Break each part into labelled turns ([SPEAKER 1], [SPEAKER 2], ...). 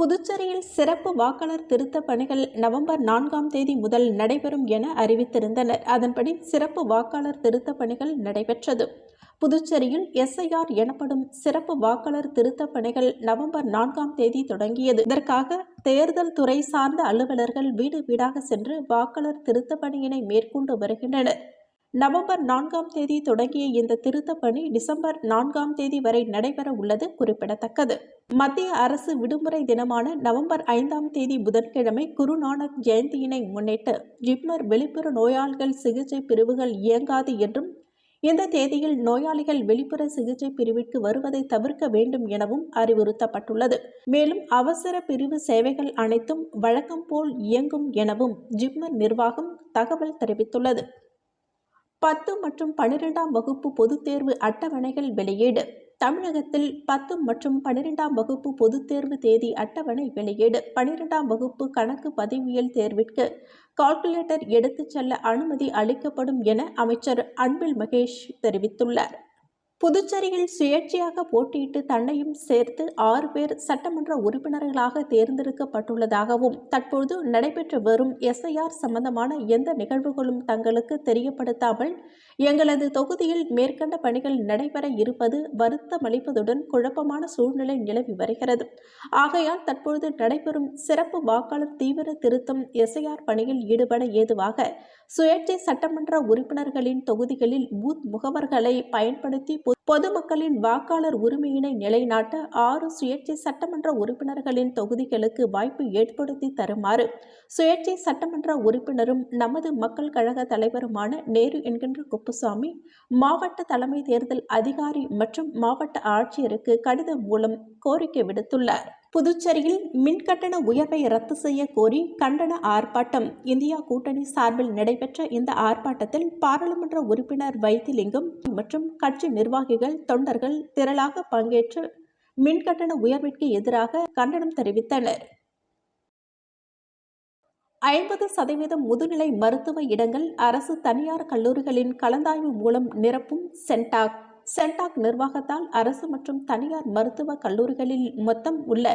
[SPEAKER 1] புதுச்சேரியில் சிறப்பு வாக்காளர் திருத்த பணிகள் நவம்பர் 4ஆம் தேதி முதல் நடைபெறும் என அறிவித்திருந்தனர். அதன்படி சிறப்பு வாக்காளர் திருத்த பணிகள் நடைபெற்றது. புதுச்சேரியில் SIR எனப்படும் சிறப்பு வாக்காளர் திருத்த பணிகள் நவம்பர் 4ஆம் தேதி தொடங்கியது. இதற்காக தேர்தல் துறை சார்ந்த அலுவலர்கள் வீடு வீடாக சென்று வாக்காளர் திருத்த பணியினை மேற்கொண்டு வருகின்றனர். நவம்பர் 4ஆம் தேதி தொடங்கிய இந்த திருத்தப் பணி டிசம்பர் 4ஆம் தேதி வரை நடைபெற உள்ளது குறிப்பிடத்தக்கது. மத்திய அரசு விடுமுறை தினமான நவம்பர் 5ஆம் தேதி புதன்கிழமை குருநானக் ஜெயந்தியினை முன்னிட்டு ஜிப்மர் வெளிப்புற நோயாளிகள் சிகிச்சை பிரிவுகள் இயங்காது என்றும், இந்த தேதியில் நோயாளிகள் வெளிப்புற சிகிச்சை பிரிவிற்கு வருவதை தவிர்க்க வேண்டும் எனவும் அறிவுறுத்தப்பட்டுள்ளது. மேலும் அவசர பிரிவு சேவைகள் அனைத்தும் வழக்கம் போல் இயங்கும் எனவும் ஜிப்மர் நிர்வாகம் தகவல் தெரிவித்துள்ளது. 10 மற்றும் 12ஆம் வகுப்பு பொதுத் தேர்வு அட்டவணைகள் வெளியீடு. தமிழகத்தில் 10 மற்றும் 12ஆம் வகுப்பு பொதுத் தேர்வு தேதி அட்டவணை வெளியீடு. 12ஆம் வகுப்பு கணக்கு பதிவியல் தேர்விற்கு கால்குலேட்டர் எடுத்துச் செல்ல அனுமதி அளிக்கப்படும் என அமைச்சர் அன்பில் மகேஷ் தெரிவித்துள்ளார். புதுச்சேரியில் சுயேட்சையாக போட்டியிட்டு தன்னையும் சேர்த்து 6 பேர் சட்டமன்ற உறுப்பினர்களாக தேர்ந்தெடுக்கப்பட்டுள்ளதாகவும், தற்போது நடைபெற்று வரும் SIR சம்பந்தமான எந்த நிகழ்வுகளும் தங்களுக்கு தெரியப்படுத்தாமல் எங்களது தொகுதியில் மேற்கண்ட பணிகள் நடைபெற இருப்பது வருத்தமளிப்பதுடன் குழப்பமான சூழ்நிலை நிலவி வருகிறது. ஆகையால் தற்போது நடைபெறும் சிறப்பு வாக்காளர் தீவிர திருத்தம் SIR பணியில் ஈடுபட ஏதுவாக சுயேட்சை சட்டமன்ற உறுப்பினர்களின் தொகுதிகளில் பூத் முகவர்களை பயன்படுத்தி பொதுமக்களின் வாக்காளர் உரிமையினை நிலைநாட்ட 6 சுயேட்சை சட்டமன்ற உறுப்பினர்களின் தொகுதிகளுக்கு வாய்ப்பு ஏற்படுத்தி தருமாறு சுயேட்சை சட்டமன்ற உறுப்பினரும் நமது மக்கள் கழக தலைவருமான நேரு என்கின்ற குப்புசாமி மாவட்ட தலைமை தேர்தல் அதிகாரி மற்றும் மாவட்ட ஆட்சியருக்கு கடிதம் மூலம் கோரிக்கை விடுத்துள்ளார். புதுச்சேரியில் மின்கட்டண உயர்வை ரத்து செய்ய கோரி கண்டன ஆர்ப்பாட்டம். இந்தியா கூட்டணி சார்பில் நடைபெற்ற இந்த ஆர்ப்பாட்டத்தில் பாராளுமன்ற உறுப்பினர் வைத்திலிங்கம் மற்றும் கட்சி நிர்வாகிகள், தொண்டர்கள் திரளாக பங்கேற்று மின்கட்டண உயர்விற்கு எதிராக கண்டனம் தெரிவித்தனர். 50% முதுநிலை மருத்துவ இடங்கள் அரசு தனியார் கல்லூரிகளின் கலந்தாய்வு மூலம் நிரப்பும் சென்டாக் நிர்வாகத்தால் அரசு மற்றும் தனியார் மருத்துவ கல்லூரிகளில் மொத்தம் உள்ள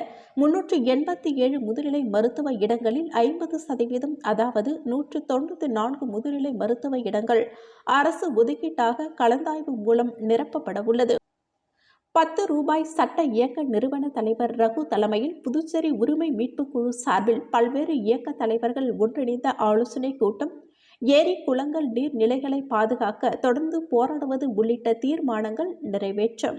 [SPEAKER 1] 387 முதுநிலை மருத்துவ இடங்களில் 50% அதாவது 194 முதுநிலை மருத்துவ இடங்கள் அரசு ஒதுக்கீட்டாக கலந்தாய்வு மூலம் நிரப்பப்பட உள்ளது. 10 ரூபாய் சட்ட இயக்க நிறுவன தலைவர் ரகு தலைமையில் புதுச்சேரி உரிமை மீட்பு குழு சார்பில் பல்வேறு இயக்க தலைவர்கள் ஒன்றிணைந்த ஆலோசனை கூட்டம். ஏரி, குளங்கள், நீர்நிலைகளை பாதுகாக்க தொடர்ந்து போராடுவது உள்ளிட்ட தீர்மானங்கள் நிறைவேற்றம்.